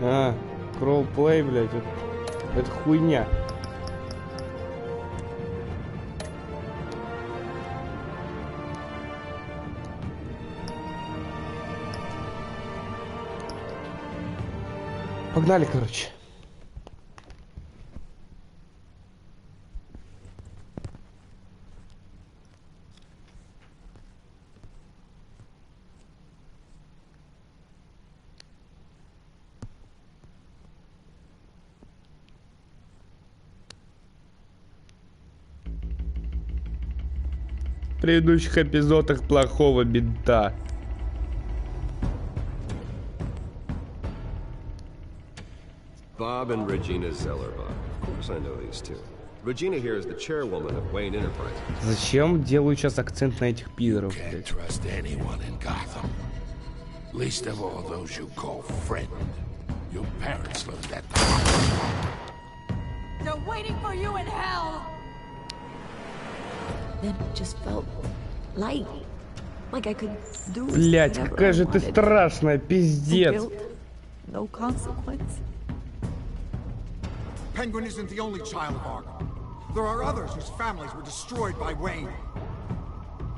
А, кролл-плей, блядь, это хуйня. Погнали, короче. В предыдущих эпизодах плохого бинта. Bob and Regina Zellerbach. Of course I know these two. Regina here is the chairwoman of Wayne Enterprises. Зачем делаю сейчас акцент на этих пидоров? Can't trust anyone in Gotham. Least of all those you call friend. Your parents learned that. They're waiting for you in hell! Then it just felt light. Like I could do Блять, whatever какая I же ты wanted. страшная, No пиздец. guilt, no consequence. Penguin isn't the only child of Arkham. There are others whose families were destroyed by Wayne.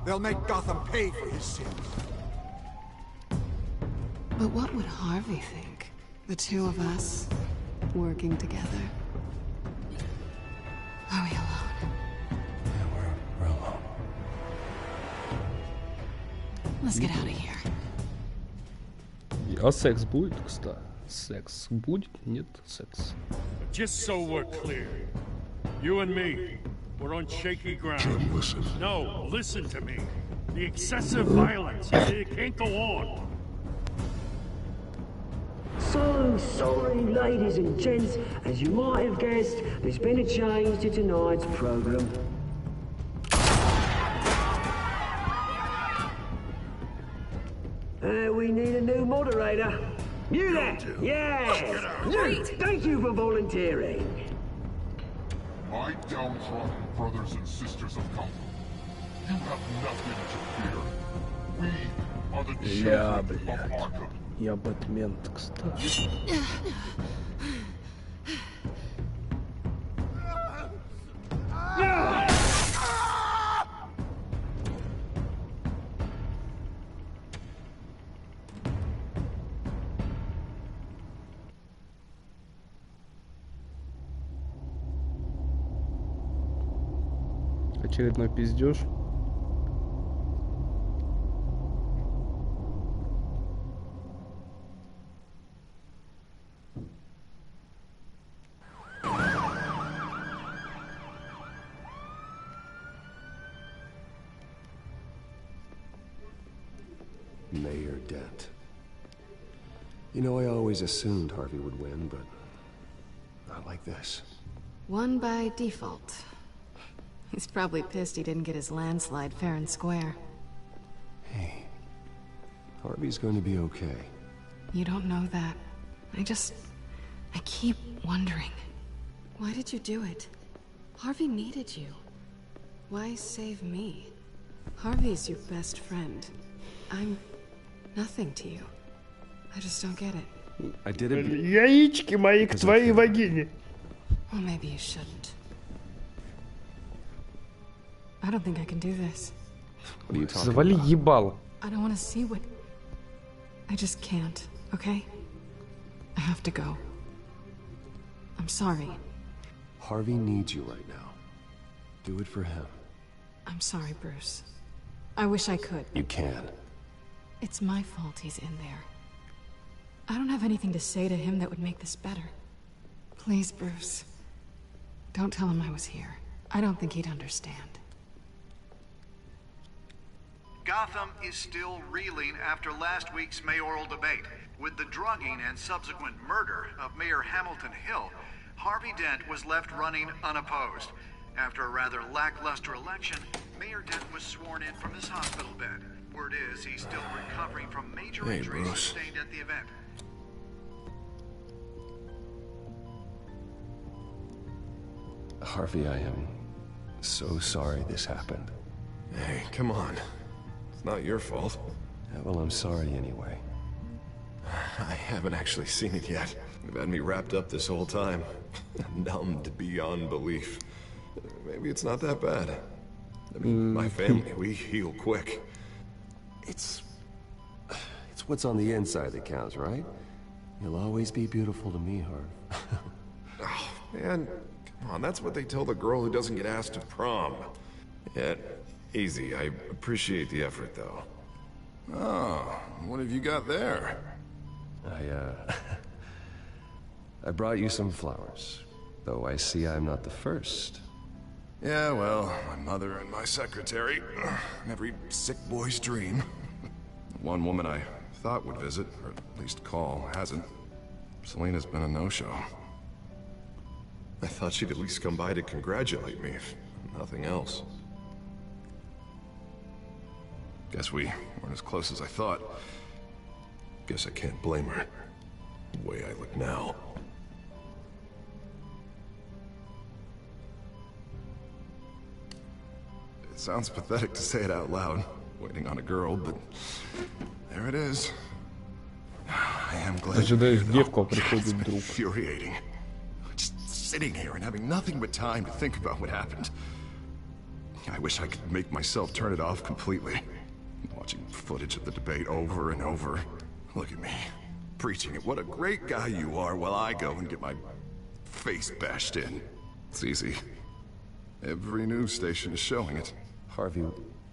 They'll make Gotham pay for his sins. But what would Harvey think? The two of us working together. Are we alone? Yeah, we're alone. Let's get out of here. А секс будет, кстати? Секс будет? Нет, секс. Just so we're clear, you and me, we're on shaky ground. Jim, listen. No, listen to me. The excessive violence, it can't go on. So sorry, ladies and gents. As you might have guessed, there's been a change to tonight's program. We need a new moderator. You there? Yes! You! Thank you for volunteering. My downtrodden brothers and sisters of Gotham, you have nothing to fear. We are the children of Arkham. Я Бэтмен, кстати. Очередной пиздеж. Mayor Dent. You know, I always assumed Harvey would win, but not like this. Won by default. He's probably pissed he didn't get his landslide fair and square. Hey, Harvey's going to be okay. You don't know that. I keep wondering. Why did you do it? Harvey needed you. Why save me? Harvey's your best friend. I'm nothing to you. I just don't get it. I did it. Яички мои к твоей вагине. Well, maybe you shouldn't. I don't think I can do this. What are you talking Завали about? ебало. I don't want to see what... I just can't, okay? I have to go. I'm sorry. Harvey needs you right now. Do it for him. I'm sorry, Bruce. I wish I could. You can. It's my fault he's in there. I don't have anything to say to him that would make this better. Please, Bruce. Don't tell him I was here. I don't think he'd understand. Gotham is still reeling after last week's mayoral debate. With the drugging and subsequent murder of Mayor Hamilton Hill, Harvey Dent was left running unopposed. After a rather lackluster election, Mayor Dent was sworn in from his hospital bed. Word is he's still recovering from major injuries sustained at the event. Harvey, I am so sorry this happened. Hey, come on. It's not your fault. Yeah, well, I'm sorry anyway. I haven't actually seen it yet. You've had me wrapped up this whole time. Numbed beyond belief. Maybe it's not that bad. I mean, my family, we heal quick. It's what's on the inside that counts, right? You'll always be beautiful to me, Harv. Oh, man, come on, that's what they tell the girl who doesn't get asked to prom. Yeah, easy. I appreciate the effort, though. Oh, what have you got there? I brought you some flowers, though I see I'm not the first. Yeah, well, my mother and my secretary. Every sick boy's dream. One woman I thought would visit, or at least call, hasn't. Selena's been a no-show. I thought she'd at least come by to congratulate me, if nothing else. Guess we weren't as close as I thought. Guess I can't blame her. The way I look now. It sounds pathetic to say it out loud, waiting on a girl, but there it is. I am glad. Ожидаешь девку, а приходит друг. Infuriating. Just sitting here and having nothing but time to think about what happened. I wish I could make myself turn it off completely. Watching footage of the debate over and over. Look at me, preaching it. What a great guy you are, while I go and get my face bashed in. It's easy. Every news station is showing it. Harvey,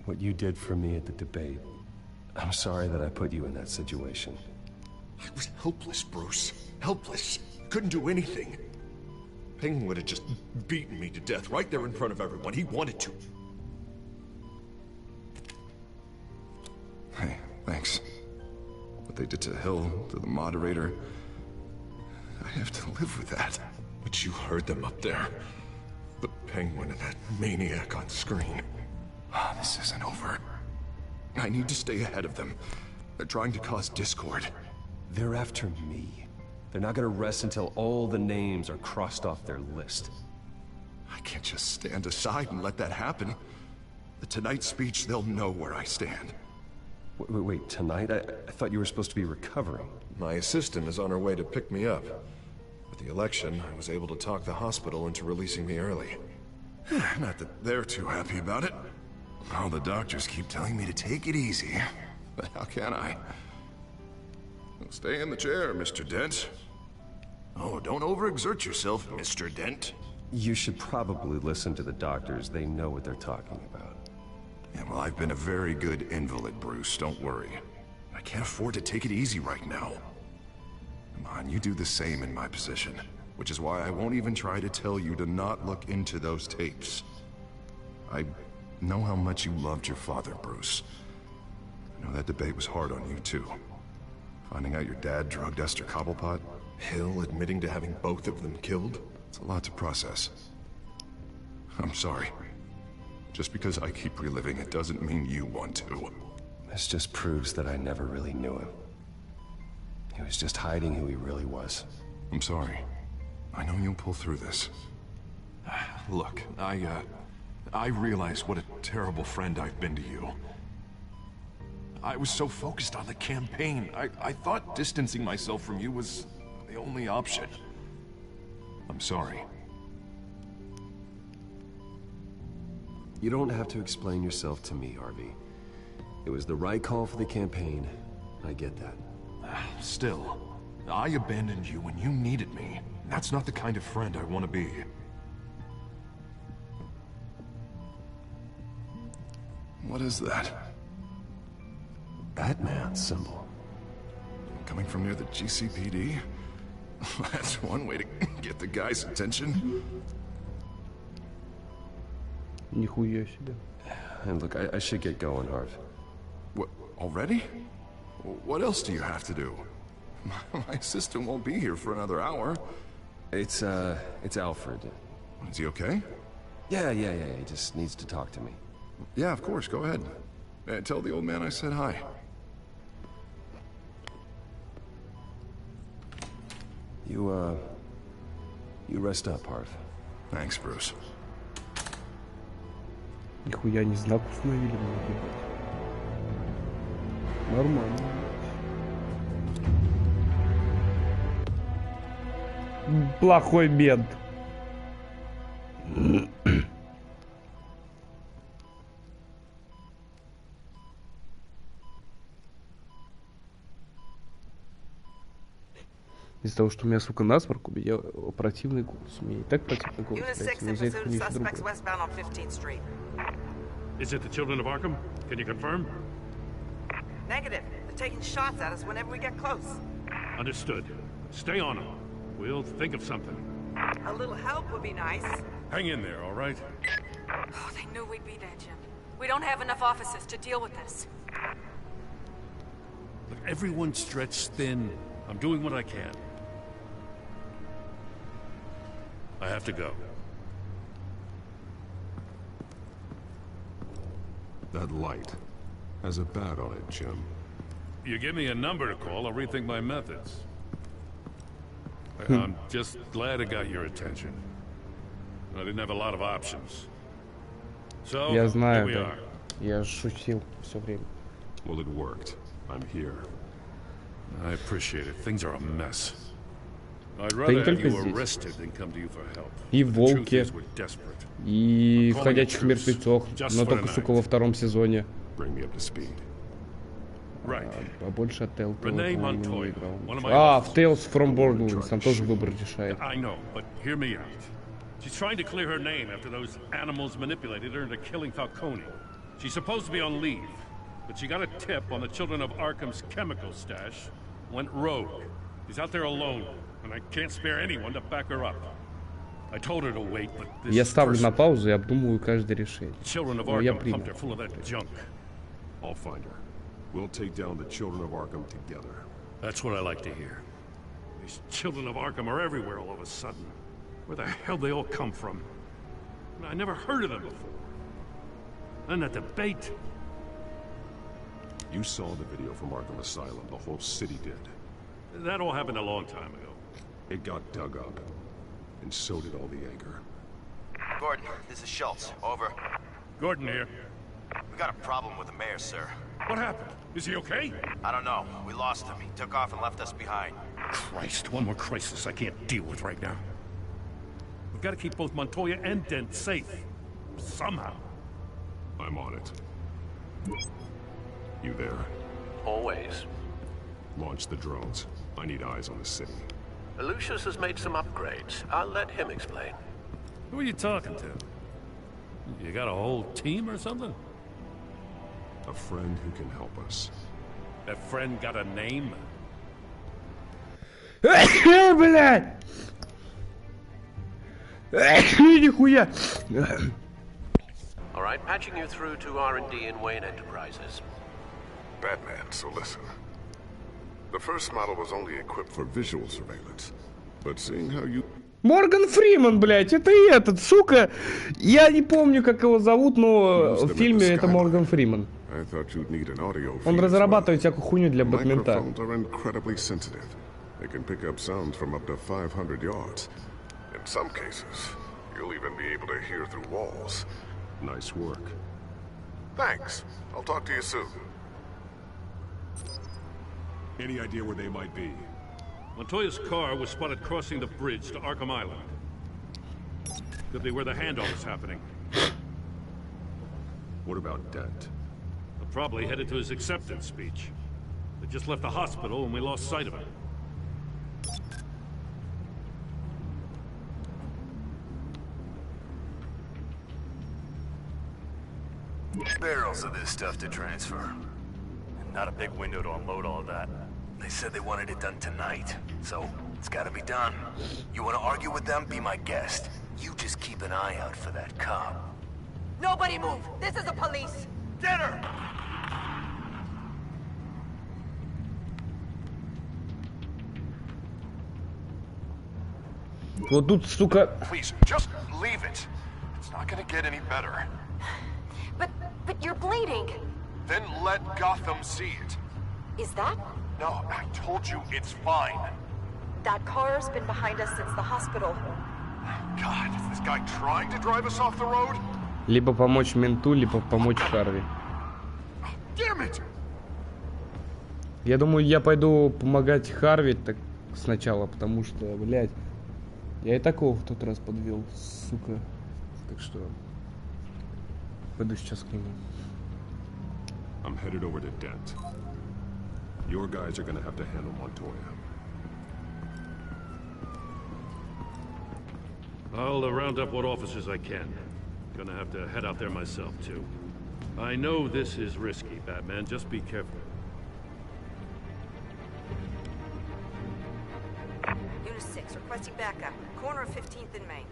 what you did for me at the debate, I'm sorry that I put you in that situation. I was helpless, Bruce. Helpless. Couldn't do anything. Penguin would have just beaten me to death right there in front of everyone. He wanted to. Hey, thanks. What they did to Hill, to the moderator, I have to live with that. But you heard them up there. The Penguin and that maniac on screen. This isn't over. I need to stay ahead of them. They're trying to cause discord. They're after me. They're not gonna rest until all the names are crossed off their list. I can't just stand aside and let that happen. The Tonight speech, they'll know where I stand. Wait, tonight? I thought you were supposed to be recovering. My assistant is on her way to pick me up. With the election, I was able to talk the hospital into releasing me early. Not that they're too happy about it. All the doctors keep telling me to take it easy. But how can I? Stay in the chair, Mr. Dent. Oh, don't overexert yourself, Mr. Dent. You should probably listen to the doctors. They know what they're talking about. Yeah, well, I've been a very good invalid, Bruce. Don't worry. I can't afford to take it easy right now. Come on, you do the same in my position. Which is why I won't even try to tell you to not look into those tapes. I know how much you loved your father, Bruce. I know that debate was hard on you, too. Finding out your dad drugged Esther Cobblepot, Hill admitting to having both of them killed. It's a lot to process. I'm sorry. Just because I keep reliving it doesn't mean you want to. This just proves that I never really knew him. He was just hiding who he really was. I'm sorry. I know you'll pull through this. Look, I realize what a terrible friend I've been to you. I was so focused on the campaign. I thought distancing myself from you was the only option. I'm sorry. You don't have to explain yourself to me, Harvey. It was the right call for the campaign. I get that. Still, I abandoned you when you needed me. That's not the kind of friend I want to be. What is that? Batman symbol. Coming from near the GCPD? That's one way to get the guy's attention. Нихуя себе. And look, I should get going, Harv. What, already? What else do you have to do? My assistant won't be here for another hour. It's Alfred. Is he okay? Yeah, he just needs to talk to me. Yeah, of course, go ahead. Tell the old man I said hi. You rest up, Harv. Thanks, Bruce. Нихуя не знак установили, блядь. Нормально. Плохой мент. Из-за того, что у меня, сука, насморк, у меня противный голос. У меня и так противный голос. Нельзя их не другое. Is it the children of Arkham? Can you confirm? Negative. They're taking shots at us whenever we get close. Understood. Stay on them. We'll think of something. A little help would be nice. Hang in there, all right? Oh, they knew we'd be there, Jim. We don't have enough officers to deal with this. Look, everyone's stretched thin. I'm doing what I can. I have to go. That light has a bat on it, Jim. You give me a number to call, I'll rethink my methods. I'm just glad it got your attention. I didn't have a lot of options. So, Я знаю, here we да. are. Я шутил все время. Well, it worked. I'm here. I appreciate it. Things are a mess. I'd Да не rather have только you здесь. arrested than come to you for help. И в The truth Волке, is we're desperate. и в Ходячих мертвецах, но только, сука, во втором сезоне. Bring me up to speed. Right. А больше от Telltale Renee по-моему, не Montoya, играл. one of my А, в officers. Tales from Borderlands там тоже выбор решает. I know, but hear me out. She's trying to clear her name after those animals manipulated her into killing Falcone. She's supposed to be on leave, but she got a tip on the Children of Arkham's chemical stash, went rogue. She's out there alone, and I can't spare anyone to back her up. I told her to wait, but this Я ставлю person, на паузу и обдумываю каждое решение. Children of Но я Arkham приму. pumped her full of that junk. I'll find her. We'll take down the Children of Arkham together. That's what I like to hear. These Children of Arkham are everywhere all of a sudden. Where the hell they all come from? I never heard of them before. And that debate. You saw the video from Arkham Asylum. The whole city did. That all happened a long time ago. It got dug up. And so did all the anger. Gordon, this is Schultz. Over. Gordon here. We got a problem with the mayor, sir. What happened? Is he okay? I don't know. We lost him. He took off and left us behind. Christ, one more crisis I can't deal with right now. We've got to keep both Montoya and Dent safe. Somehow. I'm on it. You there? Always. Launch the drones. I need eyes on the city. Lucius has made some upgrades. I'll let him explain. Who are you talking to? You got a whole team or something? A friend who can help us. That friend got a name? Блядь! Нихуя! All right, patching you through to R&D in Wayne Enterprises. Batman, so listen. The first model was only equipped for visual surveillance. But seeing how you... Морган Фриман, блядь, это и этот, сука. Я не помню, как его зовут, но в фильме это Морган Фриман. Он разрабатывает всякую хуйню для Бэтмента. They can pick up sounds from up to 500 yards. In some cases, you'll even be able to hear through walls. Nice work. Thanks. I'll talk to you soon. Any idea where they might be? Montoya's car was spotted crossing the bridge to Arkham Island. Could be where the handoff is happening. What about Dent? Probably headed to his acceptance speech. They just left the hospital and we lost sight of him. Barrels of this stuff to transfer. Not a big window to unload all of that. They said they wanted it done tonight, so it's gotta be done. You wanna argue with them? Be my guest. You just keep an eye out for that cop. Nobody move! This is the police! Get her! Вот тут, сука... Please, just leave it. It's not gonna get any better. But you're bleeding. Then let Gotham see it. Is that? No, I told you it's fine. That car's been behind us since the hospital. God, is this guy trying to drive us off the road? Либо помочь менту, либо помочь Харви. Damn it! Я думаю, я пойду помогать Харви так сначала, потому что, блядь, Я и такого в тот раз подвел, сука. Так что пойду сейчас к нему. I'm headed over to Dent. Your guys are gonna have to handle Montoya. I'll round up what officers I can. Gonna have to head out there myself, too. I know this is risky, Batman. Just be careful. Unit 6, requesting backup. Corner of 15th and Main.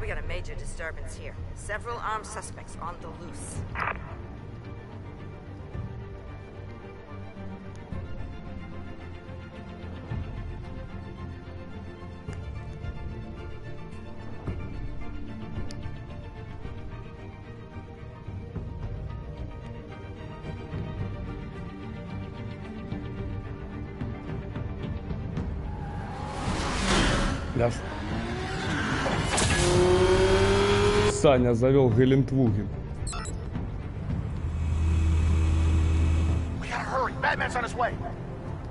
We got a major disturbance here. Several armed suspects on the loose. Саня завел Гелендвуген. We gotta hurry. Batman's on his way.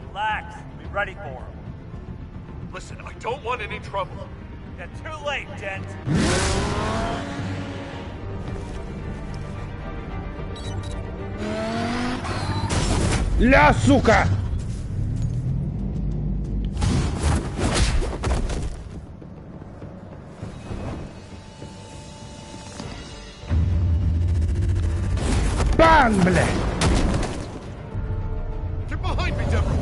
Relax. Be ready for him. Listen, I don't want any trouble. Yeah, too late, Dent. Ля, сука! Бан, бля! Get behind me, Deborah!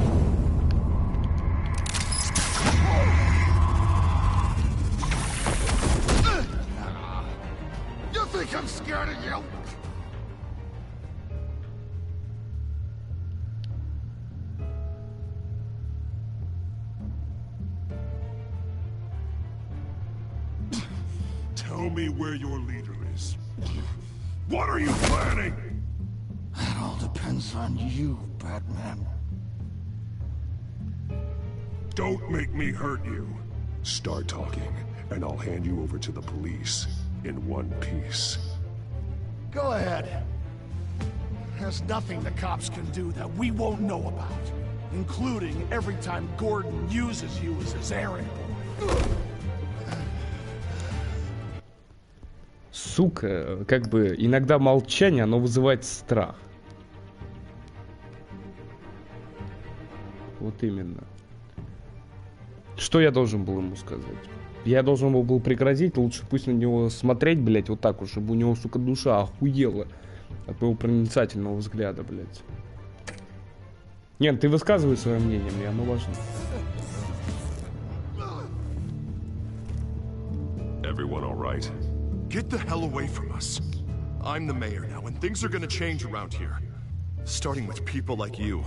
You think I'm scared of you? Tell me where your leader is. What are you planning? That all depends on you, Batman. Don't make me hurt you. Start talking, and I'll hand you over to the police in one piece. Go ahead. There's nothing the cops can do that we won't know about, including every time Gordon uses you as his errand boy. Сука, как бы иногда молчание, оно вызывает страх. Вот именно. Что я должен был ему сказать? Я должен был прекратить, лучше пусть на него смотреть, блять, вот так уж, чтобы у него, сука, душа охуела от моего проницательного взгляда, блять. Нет, ты высказывай свое мнение, мне оно важно. Everyone all right? Get the hell away from us. I'm the mayor now, and things are gonna change around here. Starting with people like you.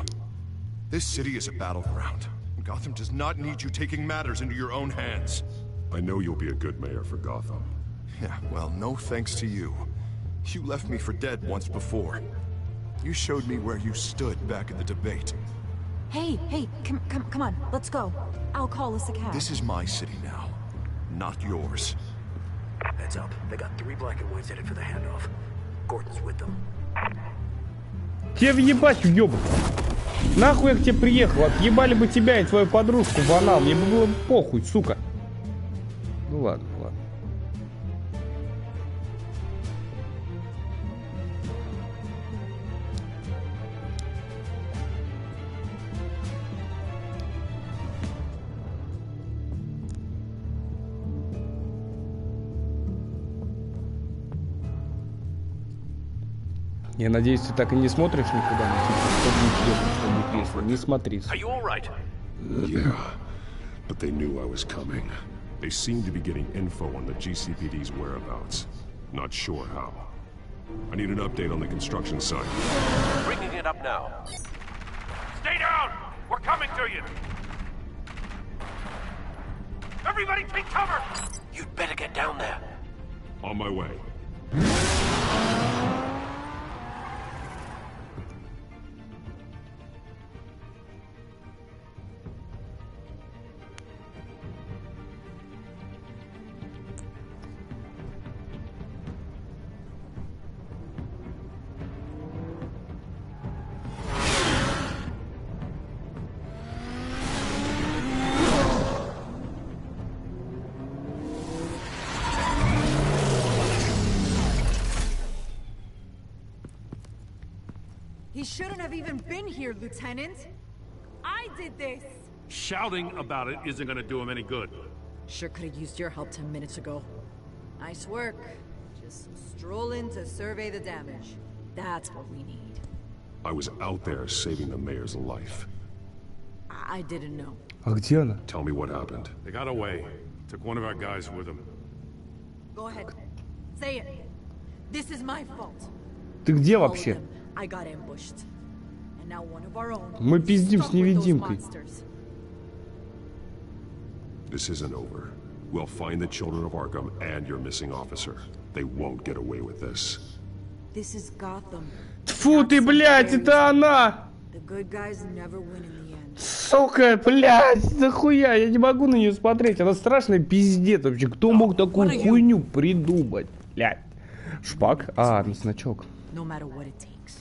This city is a battleground. Gotham does not need you taking matters into your own hands. I know you'll be a good mayor for Gotham. Yeah, well, no thanks to you. You left me for dead once before. You showed me where you stood back at the debate. Hey, come on, let's go. I'll call us a cab. This is my city now, not yours. Heads up. They got 3 black and whites headed for the handoff. Gordon's with them. Тебе въебать, въебок. Нахуй я к тебе приехал, отъебали бы тебя и твою подружку в анал, мне бы было похуй, сука. Ну ладно, ладно. Я надеюсь, ты так и не смотришь никуда, но что будет если, что будет если. Не смотри. Are you all right? Yeah, but they knew I was coming. They seemed to be getting info on the GCPD's whereabouts. Not sure how. I need an update on the construction site. Bringing it up now. Stay down! We're coming to you! Everybody take cover! You'd better get down there. On my way. shouldn't have even been here, Lieutenant. I did this. Shouting about it isn't gonna do him any good. Sure could have used your help 10 minutes ago. Nice work. Just stroll in to survey the damage. That's what we need. I was out there saving the mayor's life. I didn't know. А где она? Tell me what happened. They got away. Took one of our guys with them. Go ahead. Say it. This is my fault. Ты где All of вообще? them, I got ambushed. And now one of our own. Мы пиздим с stuck with those невидимкой. monsters. This isn't over. We'll find the children of Arkham and your missing officer. They won't get away with this. This is Gotham. Тьфу ты, блядь, это она! The good guys never win in the end. Сука, блядь, захуя, я не могу на нее смотреть. Она страшная пиздец вообще. Кто мог такую хуйню придумать? Блядь. Шпак? А, на значок. No matter what it takes.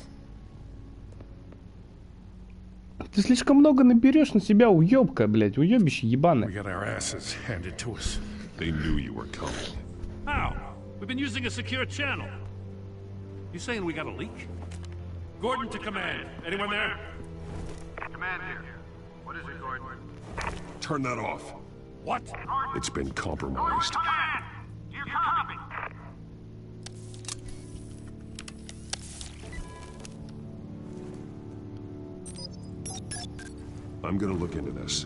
Ты слишком много наберешь на себя, уёбка, блядь, уёбище ебаное. We got our asses handed to us. They knew you were coming. How? We've been using a secure channel. You saying we got a leak? Gordon to command. Anyone there? Command here. What is it, Gordon? Turn that off. What? It's been compromised. Command! Do you copy? I'm gonna look into this.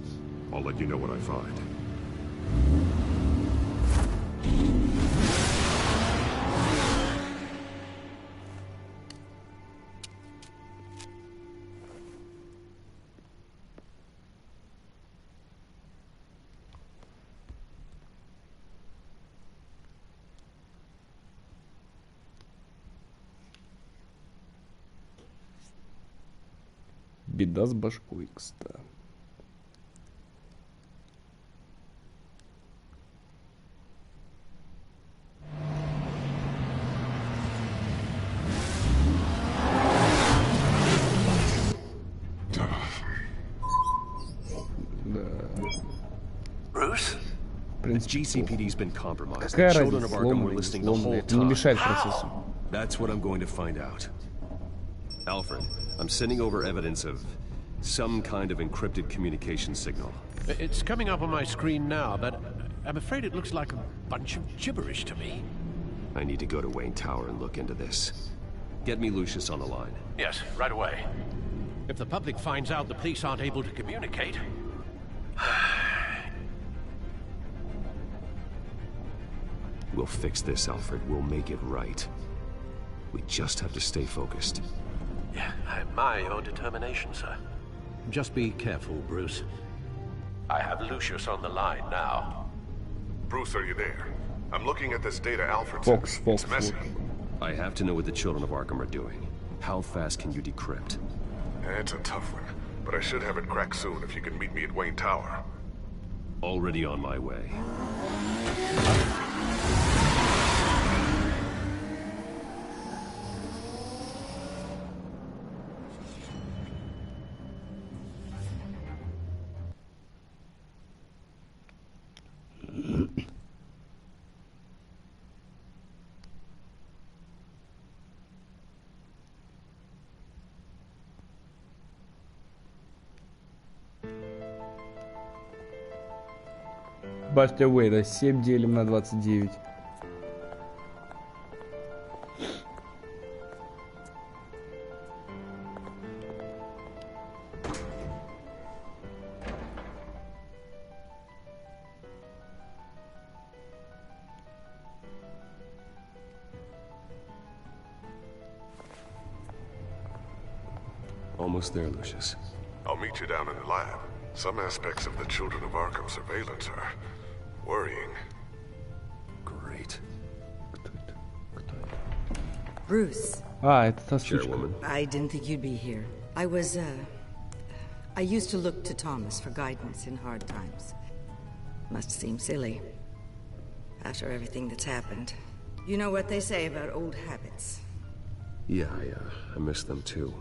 I'll let you know what I find. Беда с башкой, кстати. Bruce? The GCPD's been compromised. Какая The children разница, of Arkham сломанный, were listening the whole сломанный, это не time. мешает процессу. That's what I'm going to find out. Alfred, I'm sending over evidence of some kind of encrypted communication signal. It's coming up on my screen now, but I'm afraid it looks like a bunch of gibberish to me. I need to go to Wayne Tower and look into this. Get me Lucius on the line. Yes, right away. If the public finds out the police aren't able to communicate... We'll fix this, Alfred. We'll make it right. We just have to stay focused. Yeah, I admire your determination, sir. Just be careful, Bruce. I have Lucius on the line now. Bruce, are you there? I'm looking at this data Alfred Fox, sent. Fox, It's messy. I have to know what the children of Arkham are doing. How fast can you decrypt? It's a tough one, but I should have it cracked soon if you can meet me at Wayne Tower. Already on my way. Бастя Уэйда, 7 делим на 29. Almost there, Lucius. I'll meet you down in the lab. Some aspects of the Children of Arkham surveillance are worrying. Great. Bruce. А, это та сучка. Chairwoman. I didn't think you'd be here. I used to look to Thomas for guidance in hard times. Must seem silly. After everything that's happened. You know what they say about old habits. Yeah, I miss them too.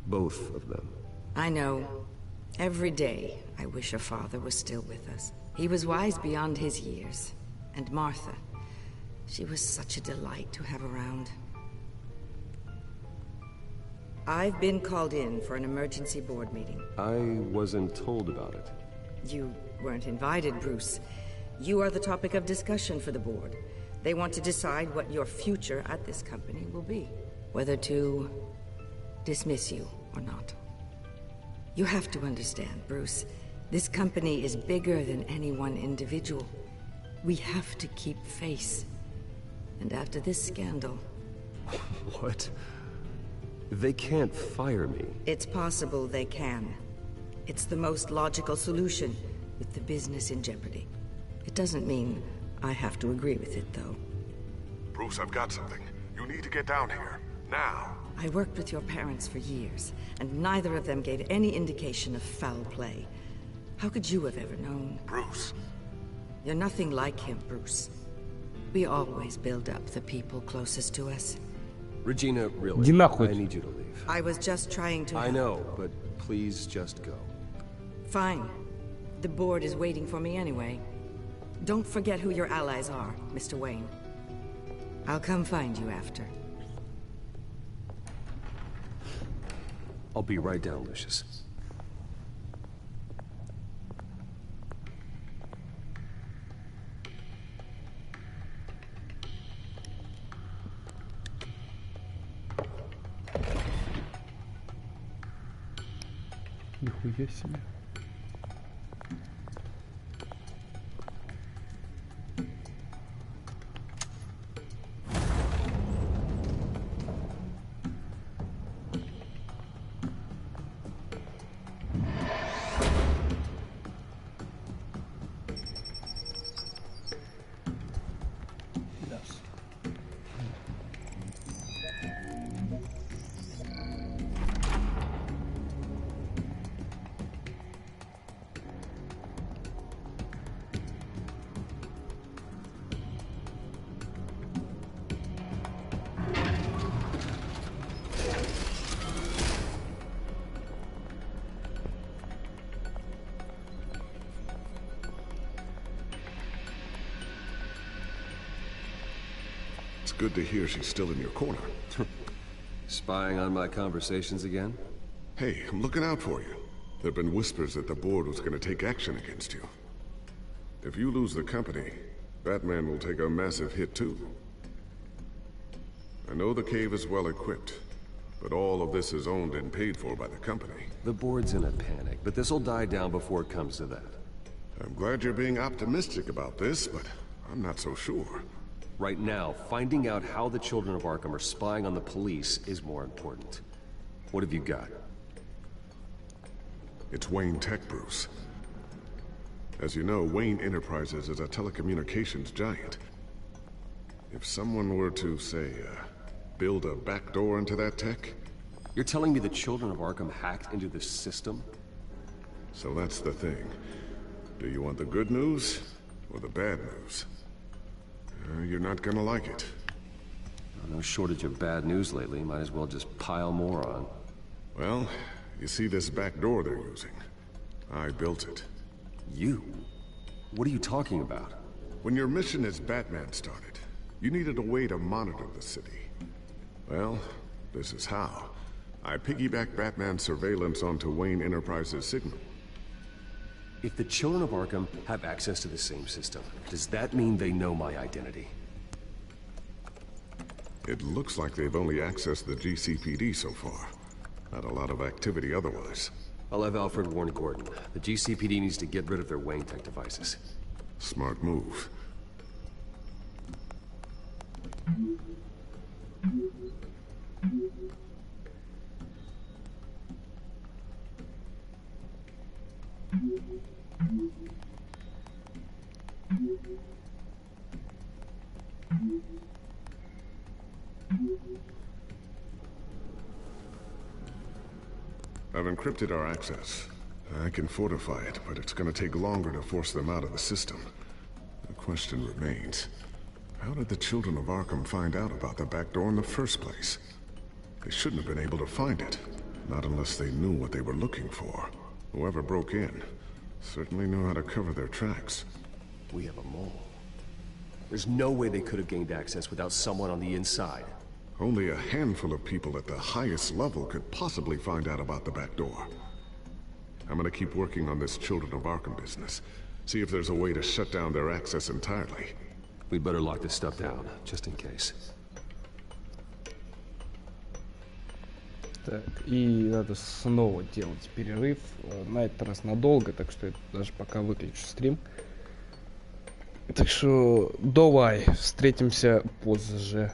Both of them. I know. Every day, I wish your father was still with us. He was wise beyond his years. And Martha, she was such a delight to have around. I've been called in for an emergency board meeting. I wasn't told about it. You weren't invited, Bruce. You are the topic of discussion for the board. They want to decide what your future at this company will be. Whether to dismiss you or not. You have to understand, Bruce. This company is bigger than any one individual. We have to keep face. And after this scandal... What? They can't fire me. It's possible they can. It's the most logical solution, with the business in jeopardy. It doesn't mean I have to agree with it, though. Bruce, I've got something. You need to get down here. Now. I worked with your parents for years, and neither of them gave any indication of foul play. How could you have ever known? Bruce. You're nothing like him, Bruce. We always build up the people closest to us. Regina, really, I need you to leave. I was just trying to... I know, but please just go. Fine. The board is waiting for me anyway. Don't forget who your allies are, Mr. Wayne. I'll come find you after. I'll be right down, Lucius. Нихуя себе. It's good to hear she's still in your corner. Spying on my conversations again? Hey, I'm looking out for you. There've been whispers that the board was gonna take action against you. If you lose the company, Batman will take a massive hit too. I know the cave is well equipped, but all of this is owned and paid for by the company. The board's in a panic, but this'll die down before it comes to that. I'm glad you're being optimistic about this, but I'm not so sure. Right now, finding out how the children of Arkham are spying on the police is more important. What have you got? It's Wayne Tech, Bruce. As you know, Wayne Enterprises is a telecommunications giant. If someone were to, say, build a backdoor into that tech... You're telling me the children of Arkham hacked into this system? So that's the thing. Do you want the good news or the bad news? You're not gonna like it. No shortage of bad news lately. Might as well just pile more on. Well, you see this back door they're using? I built it. You? What are you talking about? When your mission as Batman started, you needed a way to monitor the city. Well, this is how. I piggybacked Batman's surveillance onto Wayne Enterprises' signal. If the children of Arkham have access to the same system, does that mean they know my identity? It looks like they've only accessed the GCPD so far. Not a lot of activity otherwise. I'll have Alfred warn Gordon. The GCPD needs to get rid of their Wayne Tech devices. Smart move. I've encrypted our access. I can fortify it, but it's gonna take longer to force them out of the system. The question remains, how did the children of Arkham find out about the back door in the first place? They shouldn't have been able to find it, not unless they knew what they were looking for. Whoever broke in certainly knew how to cover their tracks. We have a mole. There's no way they could have gained access without someone on the inside. Only a handful of people at the highest level could possibly find out about the back door. I'm gonna keep working on this Children of Arkham business. See if there's a way to shut down their access entirely. We'd better lock this stuff down, just in case. Так, и надо снова делать перерыв. На этот раз надолго, так что я даже пока выключу стрим. Так что давай, встретимся позже.